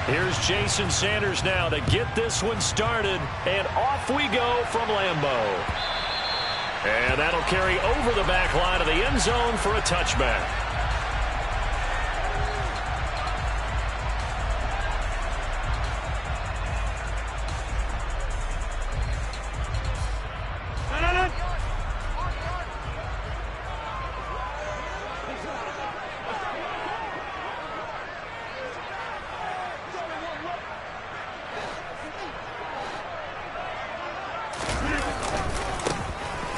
Here's Jason Sanders now to get this one started, and off we go from Lambeau. And that'll carry over the back line of the end zone for a touchback.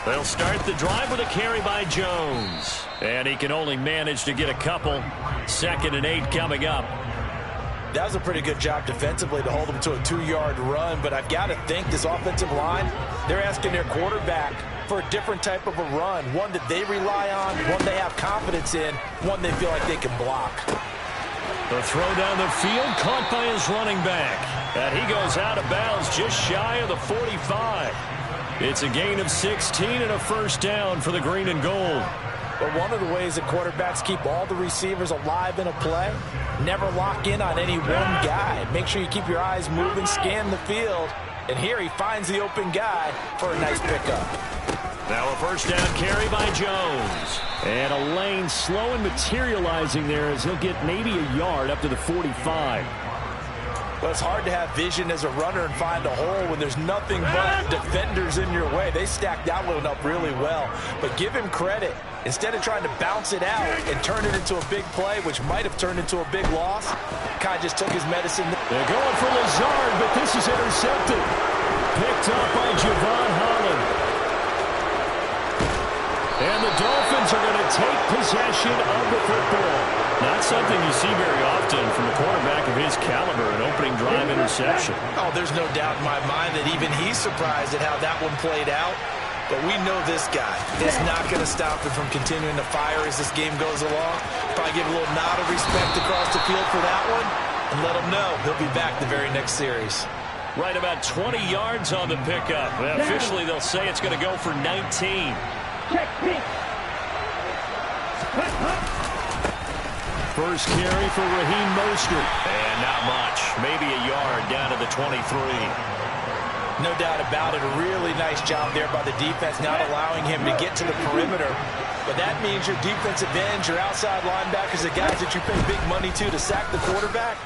They'll start the drive with a carry by Jones. And he can only manage to get a couple. 2nd and 8 coming up. That was a pretty good job defensively to hold them to a 2-yard run. But I've got to think this offensive line, they're asking their quarterback for a different type of a run. One that they rely on, one they have confidence in, one they feel like they can block. The throw down the field caught by his running back. And he goes out of bounds just shy of the 45. It's a gain of 16 and a first down for the green and gold. But one of the ways that quarterbacks keep all the receivers alive in a play, never lock in on any one guy. Make sure you keep your eyes moving, scan the field. And here he finds the open guy for a nice pickup. Now a first down carry by Jones. And a lane slow and materializing there as he'll get maybe a yard up to the 45. Well, it's hard to have vision as a runner and find a hole when there's nothing but defenders in your way. They stacked that one up really well. But give him credit. Instead of trying to bounce it out and turn it into a big play, which might have turned into a big loss, Kai just took his medicine. They're going for Lazard, but this is intercepted. Picked up by Javon Holland. And the Dolphins are going to take possession of the football. Not something you see very often from a quarterback of his caliber, an opening drive interception. Oh, there's no doubt in my mind that even he's surprised at how that one played out. But we know this guy is not going to stop him from continuing to fire as this game goes along. Probably give a little nod of respect across the field for that one and let him know he'll be back the very next series. Right about 20 yards on the pickup. Officially, they'll say it's going to go for 19. First carry for Raheem Mostert. And not much. Maybe a yard down to the 23. No doubt about it. A really nice job there by the defense, not allowing him to get to the perimeter. But that means your defensive ends, your outside linebackers, the guys that you pay big money to sack the quarterback,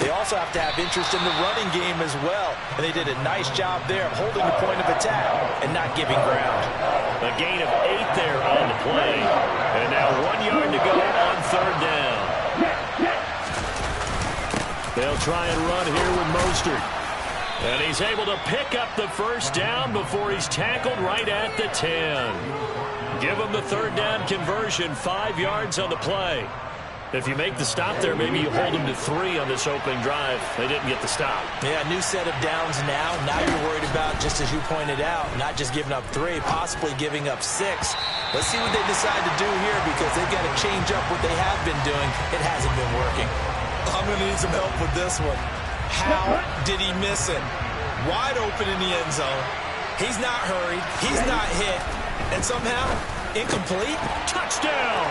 they also have to have interest in the running game as well. And they did a nice job there of holding the point of attack and not giving ground. A gain of 8 there on the play. And now 1 yard to go on third down. They'll try and run here with Mostert. And he's able to pick up the first down before he's tackled right at the 10. Give him the third down conversion, 5 yards on the play. If you make the stop there, maybe you hold him to 3 on this opening drive. They didn't get the stop. Yeah, new set of downs now. Now you're worried about, just as you pointed out, not just giving up 3, possibly giving up 6. Let's see what they decide to do here because they've got to change up what they have been doing. It hasn't been working. I'm going to need some help with this one. How did he miss it? Wide open in the end zone. He's not hurried. He's not hit. And somehow, incomplete. Touchdown!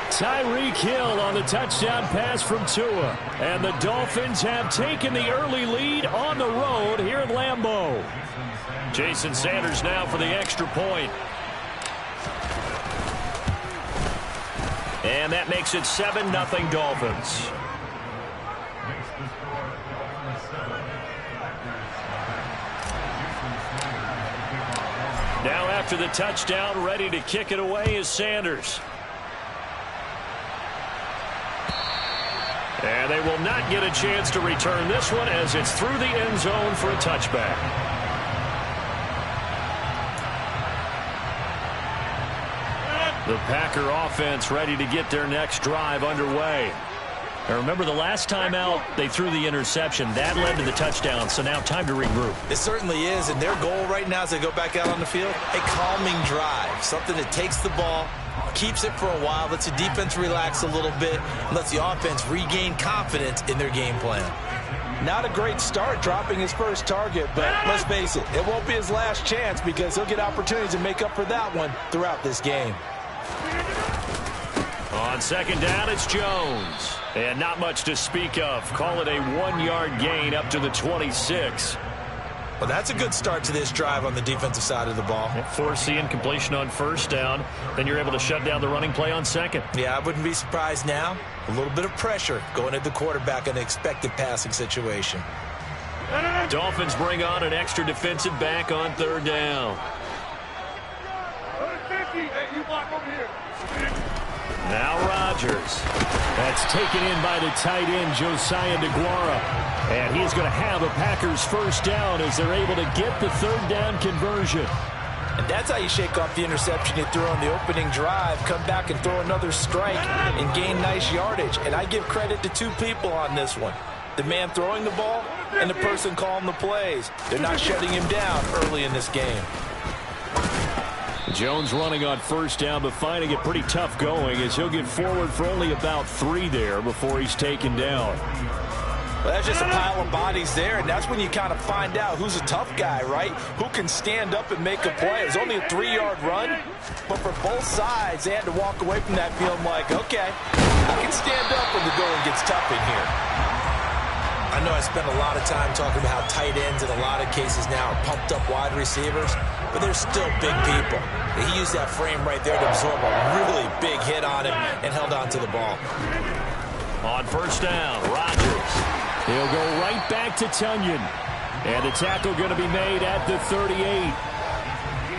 Tyreek Hill on the touchdown pass from Tua. And the Dolphins have taken the early lead on the road here at Lambeau. Jason Sanders now for the extra point. And that makes it 7-0 Dolphins. Now after the touchdown, ready to kick it away is Sanders. And they will not get a chance to return this one as it's through the end zone for a touchback. The Packer offense ready to get their next drive underway. Now remember, the last time out, they threw the interception. That led to the touchdown, so now time to regroup. It certainly is, and their goal right now as they go back out on the field, a calming drive, something that takes the ball, keeps it for a while, lets the defense relax a little bit, and lets the offense regain confidence in their game plan. Not a great start dropping his first target, but let's face it, it won't be his last chance because he'll get opportunities to make up for that one throughout this game. On second down, it's Jones. And not much to speak of. Call it a 1-yard gain up to the 26. Well, that's a good start to this drive on the defensive side of the ball. Force the incompletion on first down. Then you're able to shut down the running play on second. Yeah, I wouldn't be surprised now. A little bit of pressure going at the quarterback in an expected passing situation. Dolphins bring on an extra defensive back on third down. Now Rodgers. That's taken in by the tight end, Josiah DeGuara. And he's going to have a Packers first down as they're able to get the third down conversion. And that's how you shake off the interception you threw on the opening drive, come back and throw another strike and gain nice yardage. And I give credit to two people on this one. The man throwing the ball and the person calling the plays. They're not shutting him down early in this game. Jones running on first down, but finding it pretty tough going as he'll get forward for only about 3 there before he's taken down. Well, that's just a pile of bodies there, and that's when you kind of find out who's a tough guy, right? Who can stand up and make a play. It was only a 3-yard run, but for both sides, they had to walk away from that feeling like, okay, I can stand up when the going gets tough in here. I know I spent a lot of time talking about how tight ends in a lot of cases now are pumped up wide receivers, but they're still big people. He used that frame right there to absorb a really big hit on him and held on to the ball. On first down, Rodgers. He'll go right back to Tunyon. And the tackle going to be made at the 38.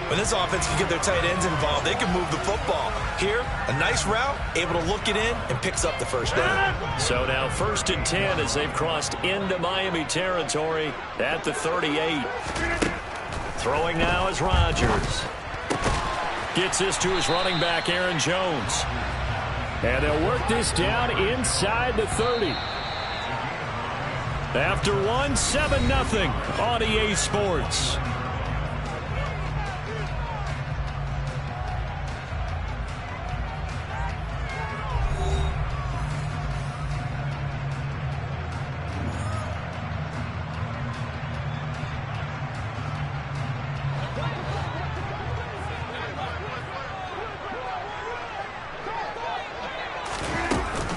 When this offense can get their tight ends involved, they can move the football. Here, a nice route, able to look it in, and picks up the first down. So now 1st and 10 as they've crossed into Miami territory at the 38. Throwing now is Rodgers. Gets this to his running back, Aaron Jones. And they'll work this down inside the 30. After one, 7-0 on EA Sports.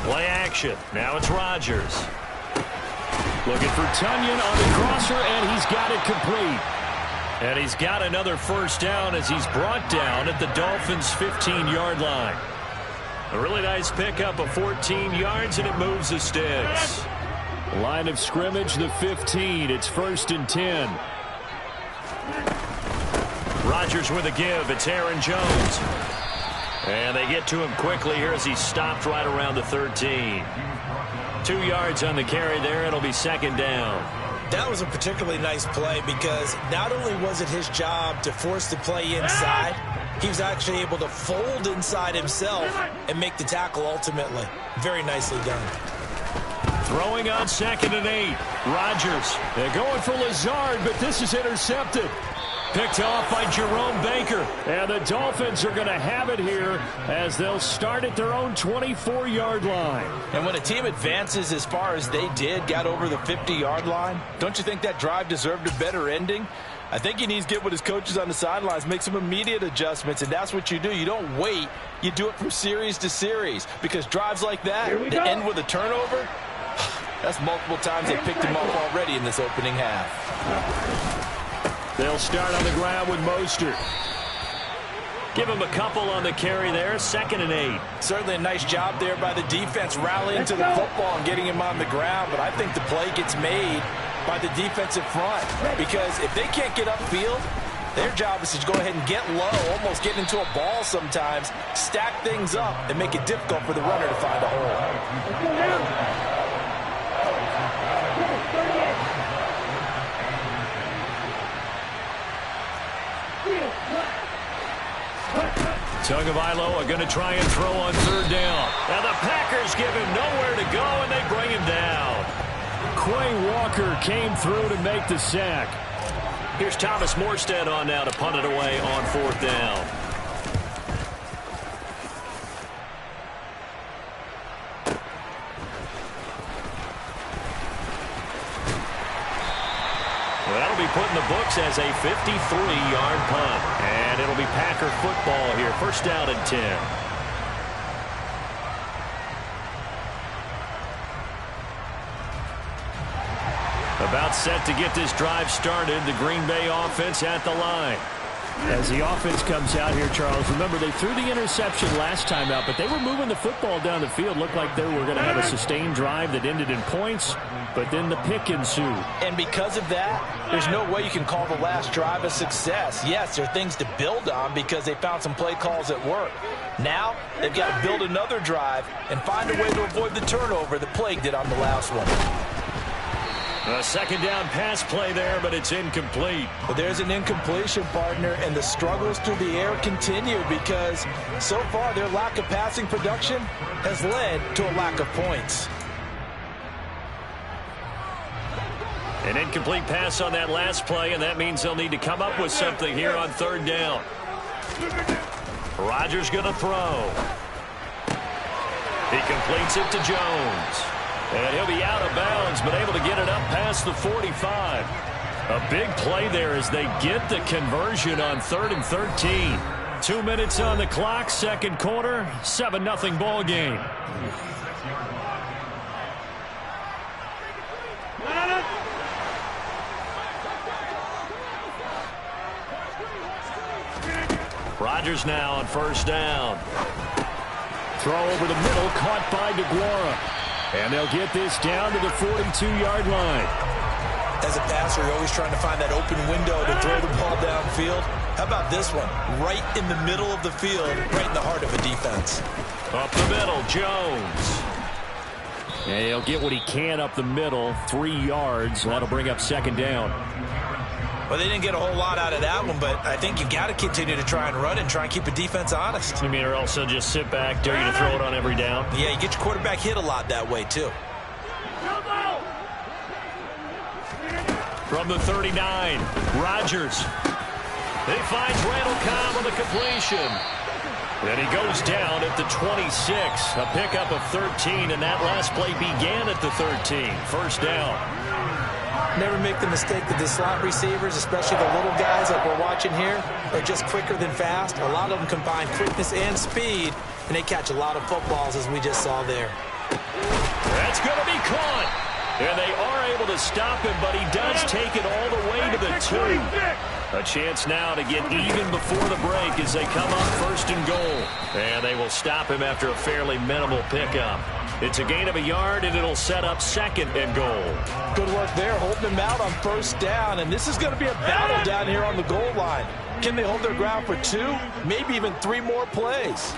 Play action. Now it's Rodgers. Looking for Tunyon on the crosser, and he's got it complete. And he's got another first down as he's brought down at the Dolphins' 15-yard line. A really nice pickup of 14 yards, and it moves the sticks. Line of scrimmage, the 15. It's 1st and 10. Rodgers with a give. It's Aaron Jones. And they get to him quickly here as he's stopped right around the 13. 2 yards on the carry there. It'll be 2nd down. That was a particularly nice play because not only was it his job to force the play inside, he was actually able to fold inside himself and make the tackle ultimately. Very nicely done. Throwing on 2nd and 8. Rodgers. They're going for Lazard, but this is intercepted. Picked off by Jerome Baker. And the Dolphins are going to have it here as they'll start at their own 24-yard line. And when a team advances as far as they did, got over the 50-yard line, don't you think that drive deserved a better ending? I think he needs to get with his coaches on the sidelines, make some immediate adjustments, and that's what you do. You don't wait. You do it from series to series because drives like that, to end with a turnover, that's multiple times they picked him up already in this opening half. They'll start on the ground with Mostert. Give him a couple on the carry there. 2nd and 8. Certainly a nice job there by the defense rallying to the football and getting him on the ground. But I think the play gets made by the defensive front because if they can't get upfield, their job is to go ahead and get low, almost get into a ball sometimes, stack things up, and make it difficult for the runner to find a hole. Tagovailoa are going to try and throw on 3rd down. Now the Packers give him nowhere to go, and they bring him down. Quay Walker came through to make the sack. Here's Thomas Morstead on now to punt it away on 4th down. Well, that'll be put in the books as a 53-yard punt. And it'll be Packer football here. 1st down and 10. About set to get this drive started, the Green Bay offense at the line. As the offense comes out here, Charles, remember they threw the interception last time out, but they were moving the football down the field. Looked like they were going to have a sustained drive that ended in points, but then the pick ensued. And because of that, there's no way you can call the last drive a success. Yes, there are things to build on because they found some play calls that work. Now, they've got to build another drive and find a way to avoid the turnover that plagued it on the last one. A second down pass play there, but it's incomplete. But there's an incompletion, partner, and the struggles through the air continue because so far their lack of passing production has led to a lack of points. An incomplete pass on that last play, and that means they'll need to come up with something here on third down. Rodgers going to throw. He completes it to Jones. And he'll be out of bounds, but able to get it up past the 45. A big play there as they get the conversion on 3rd and 13. 2 minutes on the clock, second quarter, 7-0 ball game. Rodgers now on first down. Throw over the middle, caught by DeGuara. And they'll get this down to the 42-yard line. As a passer, you're always trying to find that open window to throw the ball downfield. How about this one? Right in the middle of the field, right in the heart of a defense. Up the middle, Jones. And he'll get what he can up the middle, 3 yards. That'll bring up second down. Well, they didn't get a whole lot out of that one, but I think you've got to continue to try and run and try and keep the defense honest. You mean, or also just sit back, dare you to throw it on every down? Yeah, you get your quarterback hit a lot that way, too. From the 39, Rodgers. He finds Randall Cobb on the completion. Then he goes down at the 26. A pickup of 13, and that last play began at the 13. First down. Never make the mistake that the slot receivers, especially the little guys like we're watching here, are just quicker than fast. A lot of them combine quickness and speed, and they catch a lot of footballs, as we just saw there. That's going to be caught. And they are able to stop him, but he does take it all the way to the 2. A chance now to get even before the break as they come up first and goal. And they will stop him after a fairly minimal pickup. It's a gain of a yard, and it'll set up second and goal. Good work there, holding him out on first down. And this is going to be a battle down here on the goal line. Can they hold their ground for 2, maybe even 3 more plays?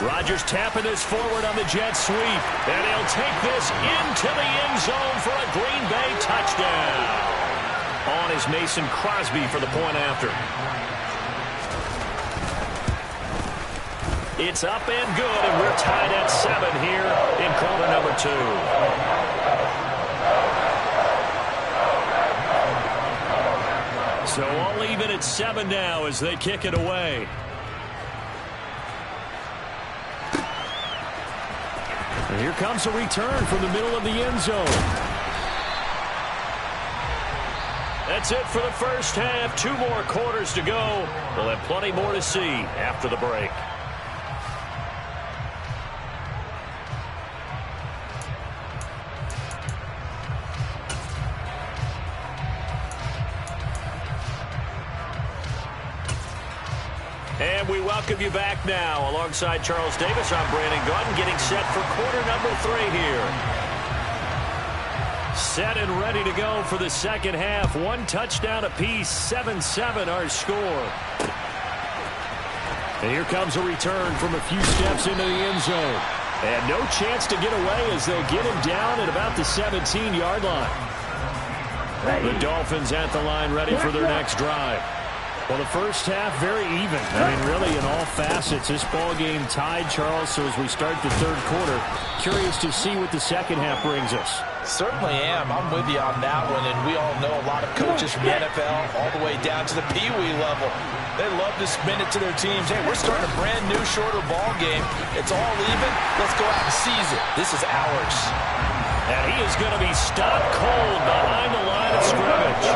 Rodgers tapping this forward on the jet sweep. And he'll take this into the end zone for a Green Bay touchdown. On is Mason Crosby for the point after. It's up and good, and we're tied at 7 here in quarter number 2. So all even at 7 now as they kick it away. And here comes a return from the middle of the end zone. That's it for the first half. 2 more quarters to go. We'll have plenty more to see after the break. And we welcome you back now. Alongside Charles Davis, I'm Brandon Gunn, getting set for quarter number 3 here. Set and ready to go for the second half. 1 touchdown apiece, 7-7 our score. And here comes a return from a few steps into the end zone. And no chance to get away as they'll get him down at about the 17-yard line. The Dolphins at the line, ready for their next drive. Well, the first half, very even. I mean, really, in all facets, this ball game tied, Charles. So as we start the third quarter, curious to see what the second half brings us. Certainly am. I'm with you on that one. And we all know a lot of coaches from the NFL all the way down to the Pee Wee level. They love to spin it to their teams. Hey, we're starting a brand new, shorter ball game. It's all even. Let's go out and seize it. This is ours. And he is going to be stopped cold behind the line of scrimmage.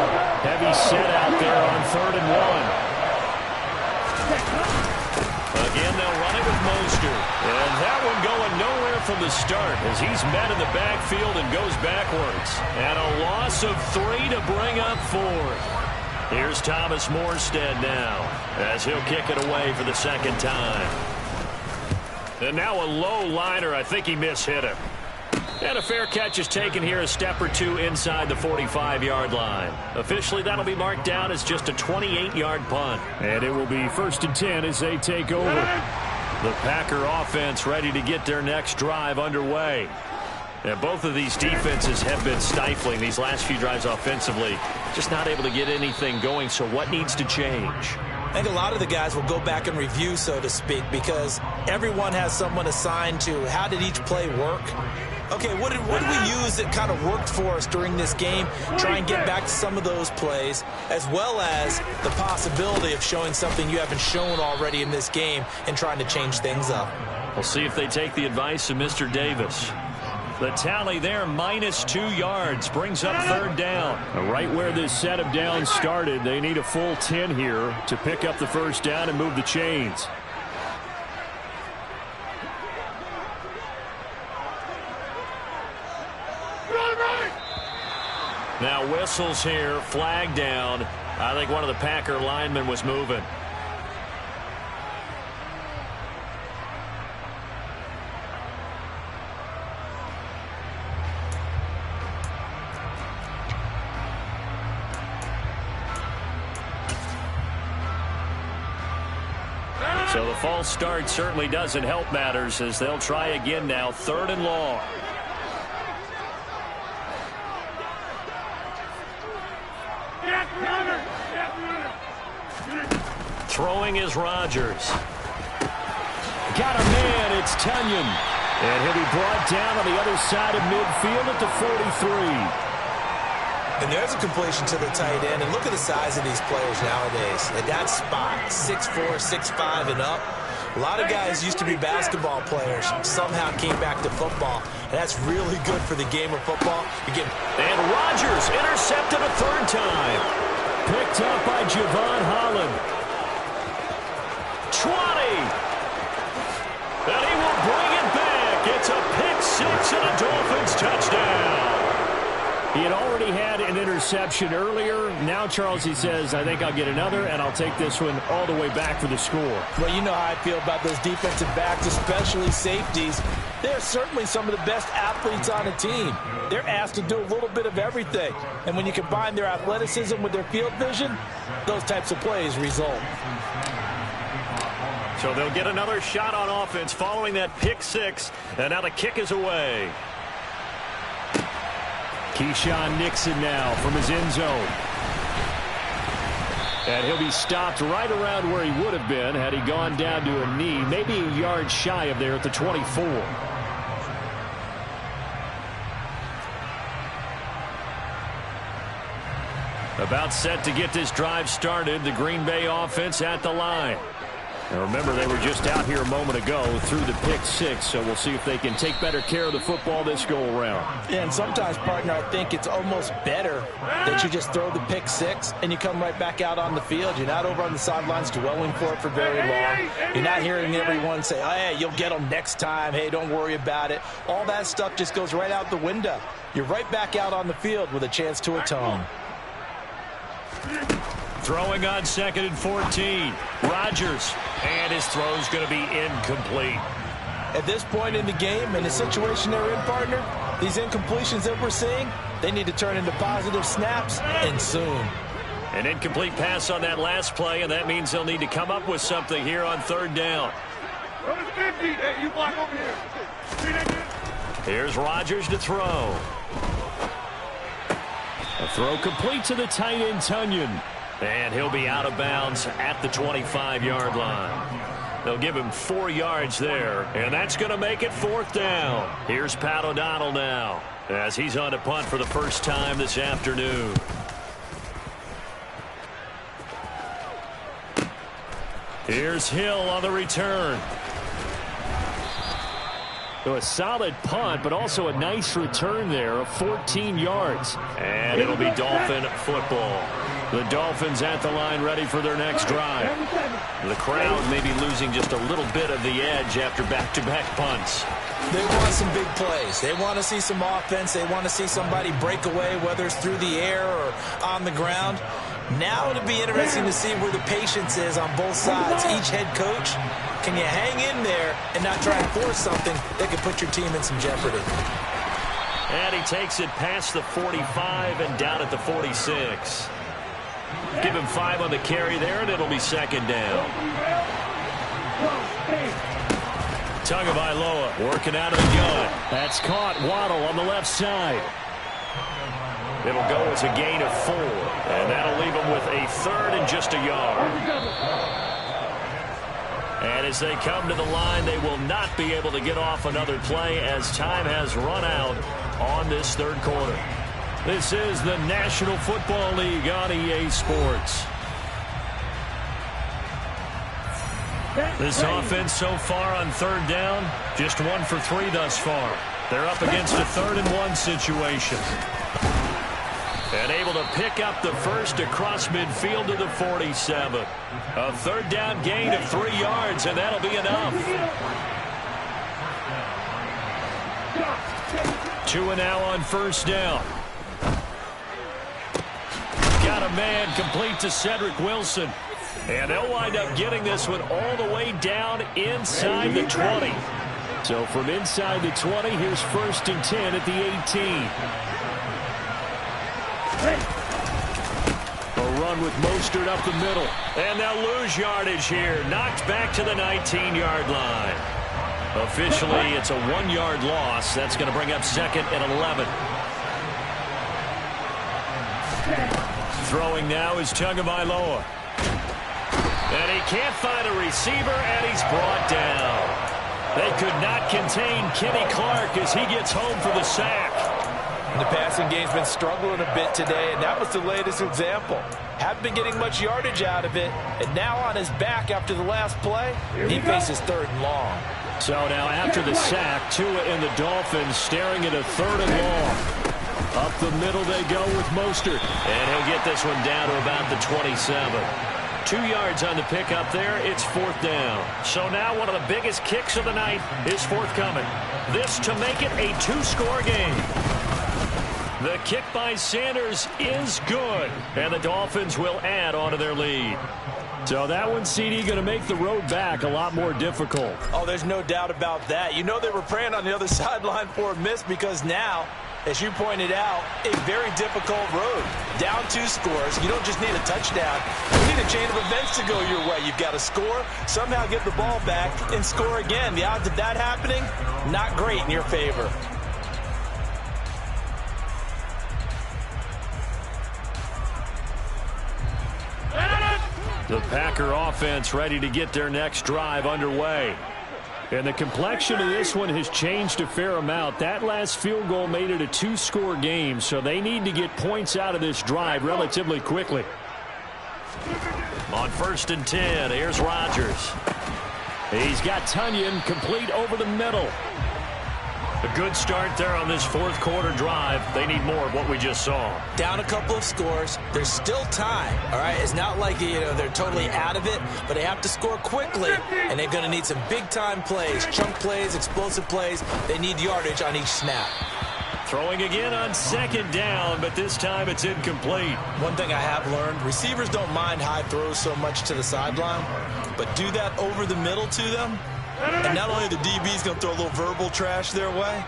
Heavy set out there on 3rd and 1. Again, they'll run it with Mostert. And that one going nowhere there from the start as he's met in the backfield and goes backwards. And a loss of 3 to bring up 4. Here's Thomas Morstead now as he'll kick it away for the second time. And now a low liner. I think he mishit him. And a fair catch is taken here, a step or two inside the 45-yard line. Officially, that'll be marked down as just a 28-yard punt. And it will be 1st and 10 as they take over. The Packer offense ready to get their next drive underway. And both of these defenses have been stifling these last few drives offensively. Just not able to get anything going, so what needs to change? I think a lot of the guys will go back and review, so to speak, because everyone has someone assigned to how did each play work. Okay, what did we use that kind of worked for us during this game? Try and get back to some of those plays, as well as the possibility of showing something you haven't shown already in this game and trying to change things up. We'll see if they take the advice of Mr. Davis. The tally there, -2 yards, brings up 3rd down. Right where this set of downs started, they need a full 10 here to pick up the 1st down and move the chains. Now whistles here, flag down. I think one of the Packer linemen was moving. So the false start certainly doesn't help matters as they'll try again now, 3rd and long. Throwing is Rodgers. Got a man, it's Tunyon. And he'll be brought down on the other side of midfield at the 43. And there's a completion to the tight end. And look at the size of these players nowadays. At that spot, 6'4", 6'5", and up. A lot of guys used to be basketball players. Somehow came back to football. And that's really good for the game of football. And Rodgers intercepted a 3rd time. Picked up by Javon Holland. 20. And he will bring it back. It's a pick-6 and a Dolphins touchdown. He had already had an interception earlier. Now, Charles, he says, I think I'll get another, and I'll take this one all the way back for the score. Well, you know how I feel about those defensive backs, especially safeties. They're certainly some of the best athletes on a team. They're asked to do a little bit of everything. And when you combine their athleticism with their field vision, those types of plays result. So they'll get another shot on offense following that pick-6. And now the kick is away. Keyshawn Nixon now from his end zone. And he'll be stopped right around where he would have been had he gone down to a knee, maybe a yard shy of there at the 24. About set to get this drive started, the Green Bay offense at the line. Now remember, they were just out here a moment ago through the pick-6, so we'll see if they can take better care of the football this go-around. Yeah, and sometimes, partner, I think it's almost better that you just throw the pick-6 and you come right back out on the field. You're not over on the sidelines dwelling for it for very long. You're not hearing everyone say, oh, hey, you'll get them next time. Hey, don't worry about it. All that stuff just goes right out the window. You're right back out on the field with a chance to atone. Throwing on 2nd and 14. Rodgers. And his throw's going to be incomplete. At this point in the game, in the situation they're in, partner, these incompletions that we're seeing, they need to turn into positive snaps, and soon. An incomplete pass on that last play, and that means they'll need to come up with something here on 3rd down. Here's Rodgers to throw. A throw complete to the tight end, Tunyon. And he'll be out of bounds at the 25-yard line. They'll give him 4 yards there, and that's going to make it 4th down. Here's Pat O'Donnell now as he's on to punt for the first time this afternoon. Here's Hill on the return. So a solid punt, but also a nice return there of 14 yards. And it'll be Dolphin football. The Dolphins at the line ready for their next drive. The crowd may be losing just a little bit of the edge after back-to-back punts. They want some big plays. They want to see some offense. They want to see somebody break away, whether it's through the air or on the ground. Now it'll be interesting to see where the patience is on both sides. Each head coach, can you hang in there and not try and force something that could put your team in some jeopardy? And he takes it past the 45 and down at the 46. Give him 5 on the carry there, and it'll be second down. Tagovailoa working out of the gun. That's caught. Waddle on the left side. It'll go as a gain of 4, and that'll leave him with a third and just a yard. And as they come to the line, they will not be able to get off another play as time has run out on this third quarter. This is the National Football League on EA Sports. This offense so far on third down, just 1 for 3 thus far. They're up against a 3rd and 1 situation. And able to pick up the first across midfield to the 47. A third down gain of 3 yards, and that'll be enough. 2 and now on first down. Got a man complete to Cedric Wilson. And they'll wind up getting this one all the way down inside the 20. So from inside the 20, here's 1st and 10 at the 18. A run with Mostert up the middle. And they'll lose yardage here. Knocked back to the 19-yard line. Officially, it's a 1-yard loss. That's going to bring up 2nd and 11. Throwing now is Tagovailoa. And he can't find a receiver, and he's brought down. They could not contain Kenny Clark as he gets home for the sack. The passing game's been struggling a bit today, and that was the latest example. Haven't been getting much yardage out of it, and now on his back after the last play, he faces 3rd and long. So now after the sack, Tua and the Dolphins staring at a 3rd and long. Up the middle they go with Mostert. And he'll get this one down to about the 27. 2 yards on the pickup there. It's 4th down. So now one of the biggest kicks of the night is forthcoming. This to make it a 2-score game. The kick by Sanders is good. And the Dolphins will add on to their lead. So that one, CD, going to make the road back a lot more difficult. Oh, there's no doubt about that. You know they were praying on the other sideline for a miss because now, as you pointed out, a very difficult road. Down 2 scores. You don't just need a touchdown. You need a chain of events to go your way. You've got to score, somehow get the ball back, and score again. The odds of that happening, not great in your favor. The Packer offense ready to get their next drive underway. And the complexion of this one has changed a fair amount. That last field goal made it a 2-score game, so they need to get points out of this drive relatively quickly. On 1st and 10, here's Rodgers. He's got Tunyon complete over the middle. A good start there on this 4th quarter drive. They need more of what we just saw. Down a couple of scores. There's still time. All right, it's not like they're totally out of it, but they have to score quickly, and they're going to need some big-time plays, chunk plays, explosive plays. They need yardage on each snap. Throwing again on 2nd down, but this time it's incomplete. One thing I have learned, receivers don't mind high throws so much to the sideline, but do that over the middle to them, and not only are the DBs going to throw a little verbal trash their way,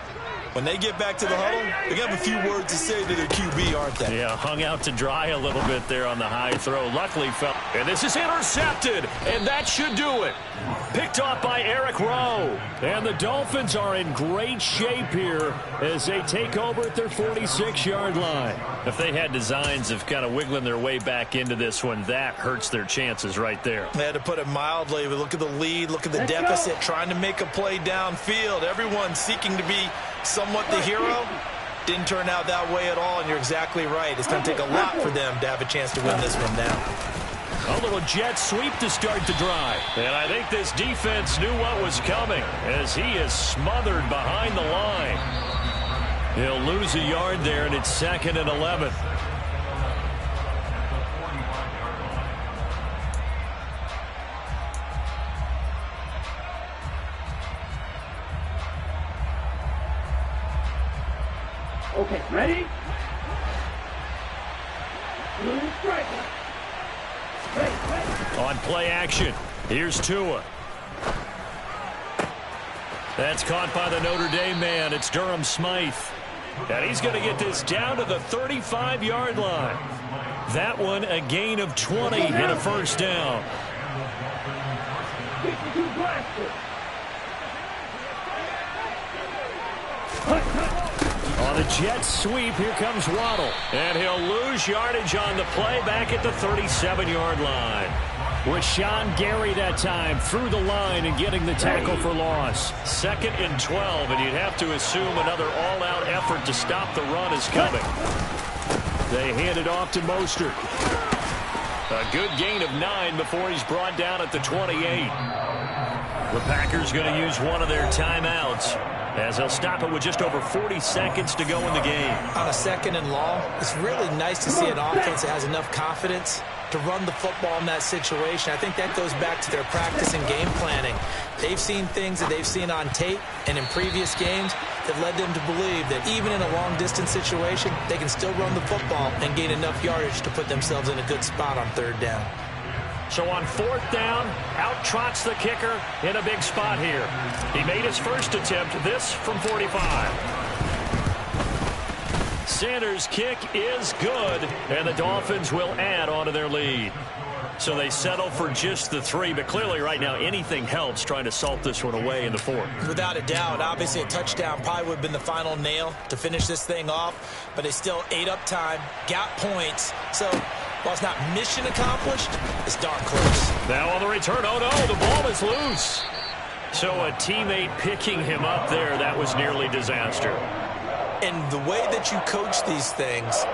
when they get back to the huddle, they have a few words to say to their QB, aren't they? Yeah, hung out to dry a little bit there on the high throw. Luckily fell. And this is intercepted, and that should do it. Picked off by Eric Rowe. And the Dolphins are in great shape here as they take over at their 46-yard line. If they had designs of kind of wiggling their way back into this one, that hurts their chances right there. They had to put it mildly. But look at the lead, look at the deficit, trying to make a play downfield. Everyone seeking to be somewhat the hero. Didn't turn out that way at all, and you're exactly right. It's going to take a lot for them to have a chance to win this one now. A little jet sweep to start the drive. And I think this defense knew what was coming as he is smothered behind the line. He'll lose a yard there, and it's 2nd and 11. Okay, ready? On play action, here's Tua. That's caught by the Notre Dame man. It's Durham Smythe. And he's going to get this down to the 35-yard line. That one a gain of 20 and a first down. On a jet sweep, here comes Waddle. And he'll lose yardage on the play back at the 37-yard line. Rashawn Gary that time through the line and getting the tackle for loss. 2nd and 12, and you'd have to assume another all-out effort to stop the run is coming. They hand it off to Mostert. A good gain of 9 before he's brought down at the 28. The Packers going to use one of their timeouts, as they'll stop it with just over 40 seconds to go in the game. On a 2nd and long, it's really nice to see an offense that has enough confidence to run the football in that situation. I think that goes back to their practice and game planning. They've seen things that they've seen on tape and in previous games that led them to believe that even in a long-distance situation, they can still run the football and gain enough yardage to put themselves in a good spot on 3rd down. So on 4th down, out trots the kicker in a big spot here. He made his first attempt, this from 45. Sanders' kick is good, and the Dolphins will add on to their lead. So they settle for just the 3, but clearly right now anything helps trying to salt this one away in the 4th. Without a doubt, obviously a touchdown probably would have been the final nail to finish this thing off, but they still ate up time, got points. So while it's not mission accomplished, it's darn close. Now on the return, oh no, the ball is loose. So a teammate picking him up there, that was nearly disaster. And the way that you coach these things,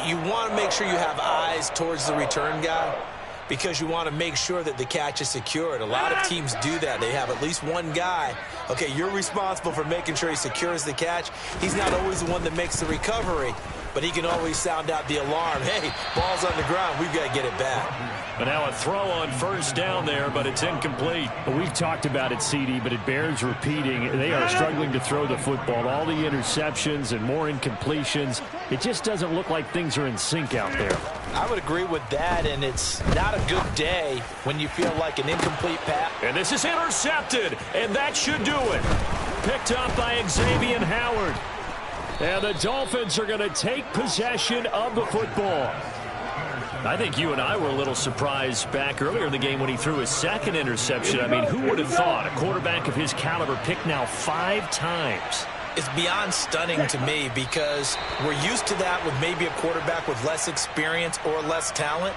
you want to make sure you have eyes towards the return guy because you want to make sure that the catch is secured. A lot of teams do that. They have at least one guy. Okay, you're responsible for making sure he secures the catch. He's not always the one that makes the recovery, but he can always sound out the alarm. Hey, ball's on the ground. We've got to get it back. But now a throw on 1st down there, but it's incomplete. Well, we've talked about it, CD, but it bears repeating. They are struggling to throw the football. All the interceptions and more incompletions. It just doesn't look like things are in sync out there. I would agree with that, and it's not a good day when you feel like an incomplete pass. And this is intercepted, and that should do it. Picked up by Xavier Howard. And the Dolphins are going to take possession of the football. I think you and I were a little surprised back earlier in the game when he threw his 2nd interception. I mean, who would have thought a quarterback of his caliber picked now 5 times? It's beyond stunning to me because we're used to that with maybe a quarterback with less experience or less talent.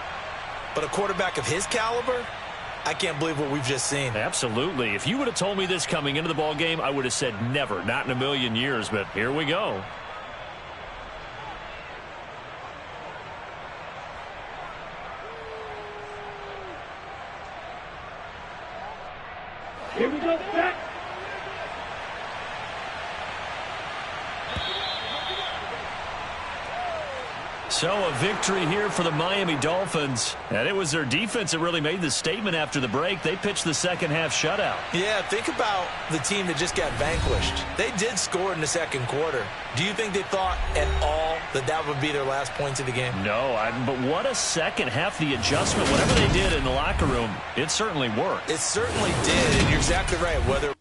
But a quarterback of his caliber, I can't believe what we've just seen. Absolutely. If you would have told me this coming into the ball game, I would have said never, not in a million years. But here we go. Here we go, back. So a victory here for the Miami Dolphins. And it was their defense that really made the statement after the break. They pitched the 2nd half shutout. Yeah, think about the team that just got vanquished. They did score in the 2nd quarter. Do you think they thought at all that that would be their last points of the game? No, but what a 2nd half. The adjustment, whatever they did in the locker room, it certainly worked. It certainly did, and you're exactly right. Whether